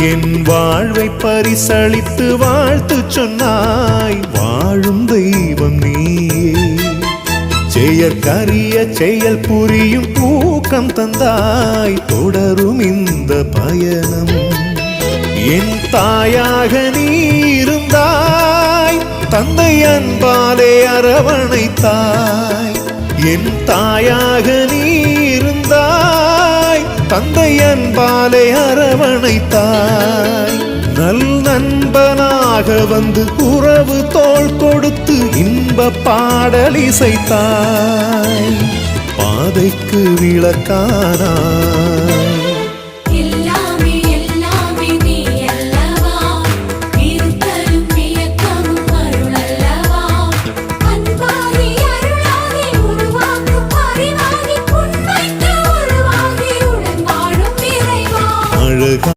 என் வாழ்வை பரிசளித்து வாழ்த்து சொன்னாய், வாழும் தெய்வம் நீயே. செயற்கரிய செயல் புரியும் ஊக்கம் தந்தாய், தொடரும் இந்த பயணம். என் தாயாக நீ இருந்தாய், தந்தை அன்பாலே அரவணைத்தாய். என் தாயாக நீ இருந்தாய், தந்தை அன்பாலே அரவணைத்தாய். நல் நண்பனாக வந்து உறவு தோள் கொடுத்து இன்ப பாடல் இசைத்தாய். பாதைக்கு விளக்கானாய்.